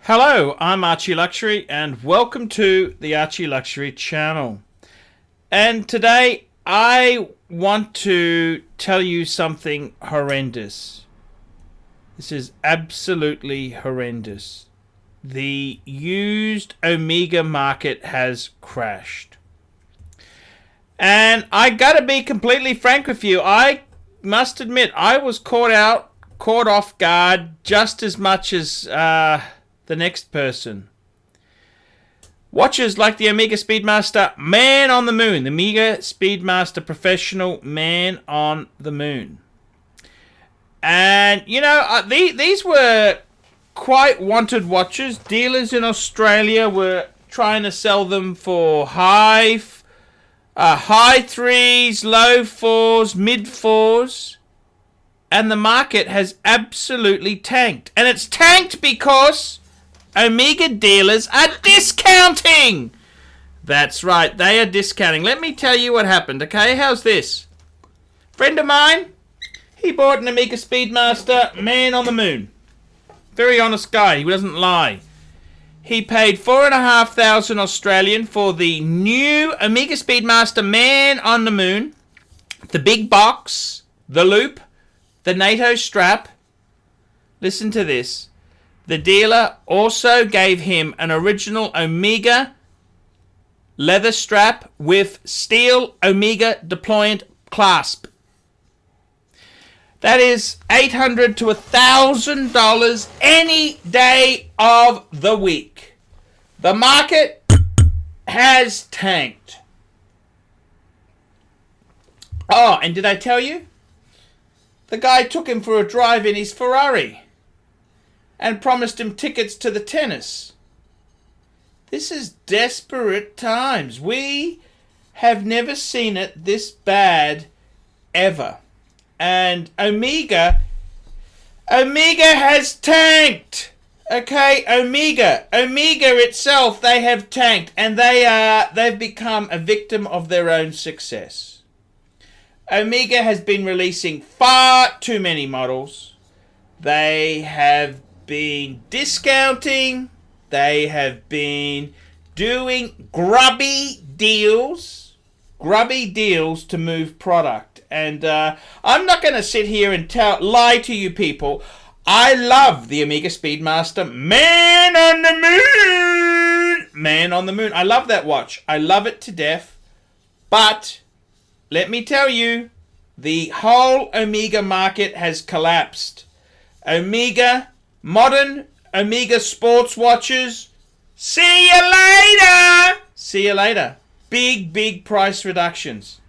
Hello, I'm Archie Luxury and welcome to the Archie Luxury channel. And today I want to tell you something horrendous. This is absolutely horrendous. The used Omega market has crashed. And I gotta be completely frank with you, I must admit I was caught off guard just as much as the next person. Watches like the Omega Speedmaster Man on the Moon, the Omega Speedmaster Professional Man on the Moon. And, these were quite wanted watches. Dealers in Australia were trying to sell them for high threes, low fours, mid fours. And the market has absolutely tanked. And it's tanked because Omega dealers are discounting. That's right, they are discounting. Let me tell you what happened, okay? How's this? Friend of mine, he bought an Omega Speedmaster Man on the Moon. Very honest guy, he doesn't lie. He paid 4,500 Australian for the new Omega Speedmaster Man on the Moon. The big box, the loop, the NATO strap. Listen to this. The dealer also gave him an original Omega leather strap with steel Omega deployant clasp. That is $800 to $1,000 any day of the week. The market has tanked. Oh, and did I tell you? The guy took him for a drive in his Ferrari and promised him tickets to the tennis. This is desperate times. We have never seen it this bad ever. And Omega has tanked. Okay, Omega itself, they have tanked, and they've become a victim of their own success. Omega has been releasing far too many models. They have been discounting. They have been doing grubby deals to move product. And I'm not going to sit here and lie to you people. I love the Omega Speedmaster Man on the Moon. Man on the Moon. I love that watch. I love it to death. But let me tell you, the whole Omega market has collapsed. Modern Omega sports watches. See you later. See you later. Big price reductions.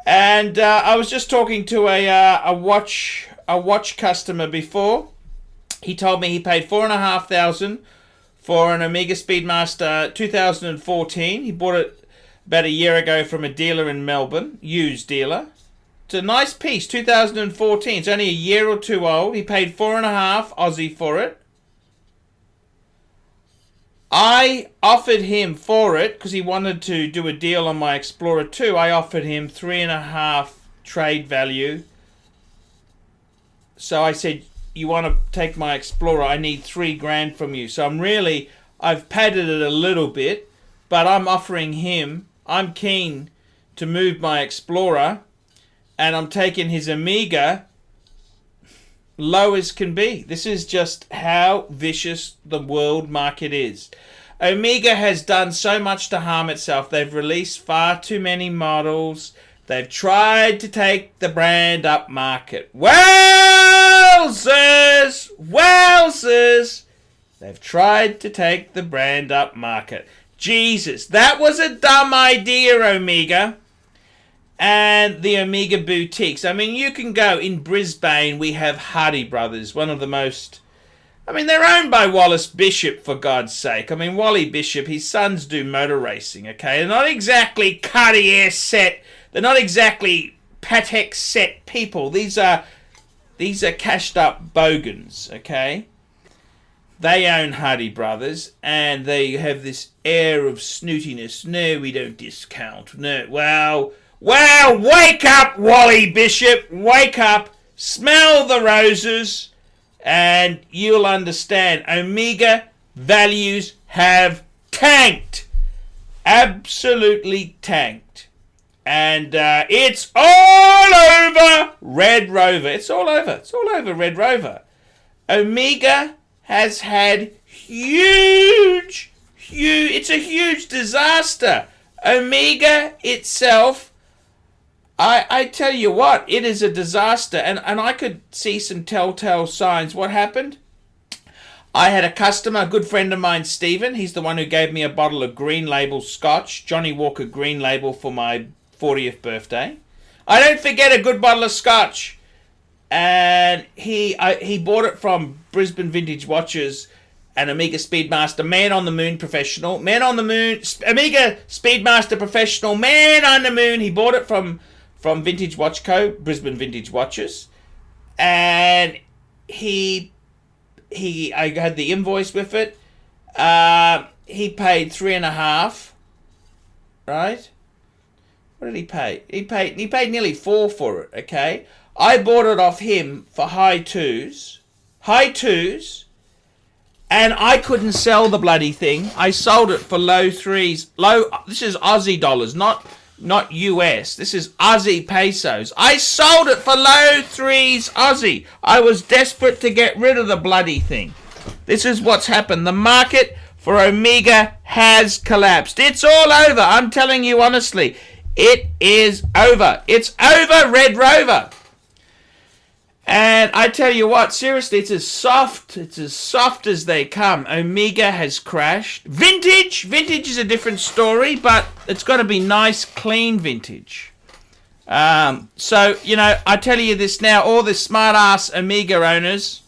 And I was just talking to a watch customer before. He told me he paid 4,500 for an Omega Speedmaster 2014. He bought it about a year ago from a dealer in Melbourne, used dealer. It's a nice piece, 2014. It's only a year or two old. He paid 4.5 Aussie for it. I offered him for it, because he wanted to do a deal on my Explorer 2, I offered him 3.5 trade value. So I said, you want to take my Explorer, I need $3,000 from you. So I've padded it a little bit, but I'm offering him, I'm keen to move my Explorer, and I'm taking his Omega low as can be. This is just how vicious the world market is. Omega has done so much to harm itself. They've released far too many models. They've tried to take the brand up market. Wowzers! They've tried to take the brand up market. Jesus, that was a dumb idea, Omega. And the Omega boutiques. I mean, you can go in Brisbane. We have Hardy Brothers, one of the most. I mean, they're owned by Wallace Bishop, for God's sake. I mean, Wally Bishop, his sons do motor racing, okay? They're not exactly Cartier set. They're not exactly Patek set people. These are cashed up bogans, okay? They own Hardy Brothers, and they have this air of snootiness. No, we don't discount. No, well, wake up, Wally Bishop. Wake up. Smell the roses, and you'll understand. Omega values have tanked. Absolutely tanked. And it's all over Red Rover. It's all over. It's all over Red Rover. Omega has had huge, it's a huge disaster. Omega itself, I tell you what, it is a disaster. And I could see some telltale signs. What happened? I had a customer, a good friend of mine, Stephen. He's the one who gave me a bottle of Green Label Scotch, Johnny Walker Green Label, for my 40th birthday. I don't forget a good bottle of Scotch. And he bought it from Brisbane Vintage Watches and Omega Speedmaster, Man on the Moon Professional. Man on the Moon, Omega Speedmaster Professional, Man on the Moon. He bought it from Vintage Watch Co., Brisbane Vintage Watches. And I had the invoice with it. He paid $3.5. Right? What did he pay? He paid nearly $4 for it. Okay, I bought it off him for high twos, and I couldn't sell the bloody thing. I sold it for low threes. This is Aussie dollars, not US. This is Aussie pesos. I sold it for low threes Aussie. I was desperate to get rid of the bloody thing. This is what's happened. The market for Omega has collapsed. It's all over. I'm telling you honestly. It is over. It's over, Red Rover. And I tell you what, seriously, it's as soft as they come. Omega has crashed. Vintage is a different story, but it's got to be nice, clean vintage. So, you know, I tell you this now, all the smart-ass Omega owners,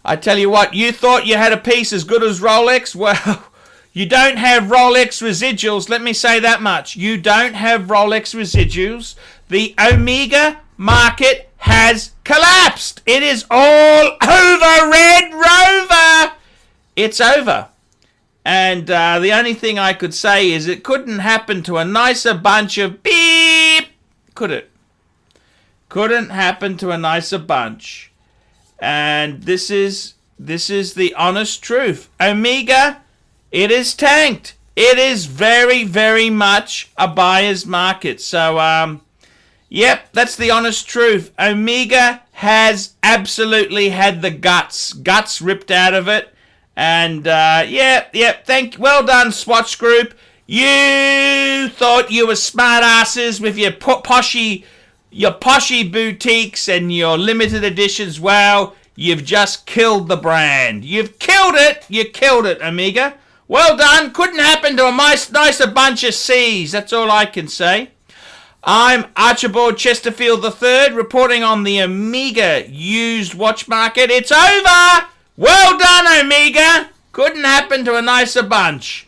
I tell you what, you thought you had a piece as good as Rolex? Well, you don't have Rolex residuals, let me say that much. You don't have Rolex residuals. The Omega market has collapsed. It is all over, Red Rover. It's over. And the only thing I could say is it couldn't happen to a nicer bunch of beep, could it? Couldn't happen to a nicer bunch. And this is the honest truth. Omega, it is tanked. It is very, very much a buyer's market. So, yep, that's the honest truth. Omega has absolutely had the guts ripped out of it. And, well done, Swatch Group. You thought you were smart asses with your poshy boutiques and your limited editions. Well, you've just killed the brand. You've killed it. You killed it, Omega. Well done. Couldn't happen to a nicer bunch of C's. That's all I can say. I'm Archibald Chesterfield III, reporting on the Omega used watch market. It's over. Well done, Omega. Couldn't happen to a nicer bunch.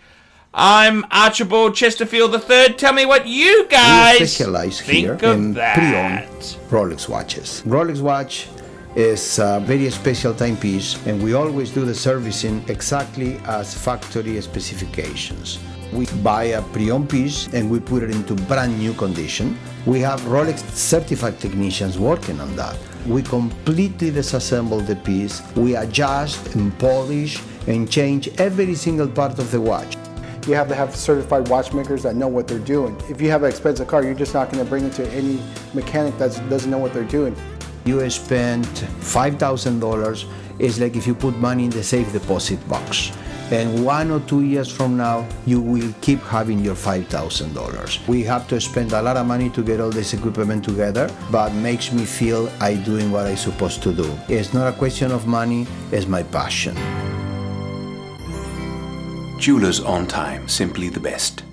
I'm Archibald Chesterfield III. Tell me what you guys we specialize think here of in that. Pre-owned Rolex watches. Rolex watch is a very special timepiece, and we always do the servicing exactly as factory specifications. We buy a pre-owned piece and we put it into brand new condition. We have Rolex certified technicians working on that. We completely disassemble the piece. We adjust and polish and change every single part of the watch. You have to have certified watchmakers that know what they're doing. If you have an expensive car, you're just not going to bring it to any mechanic that doesn't know what they're doing. You spend $5,000, it's like if you put money in the safe deposit box. And 1 or 2 years from now, you will keep having your $5,000. We have to spend a lot of money to get all this equipment together, but makes me feel I'm doing what I'm supposed to do. It's not a question of money, it's my passion. Jewelers on Time, simply the best.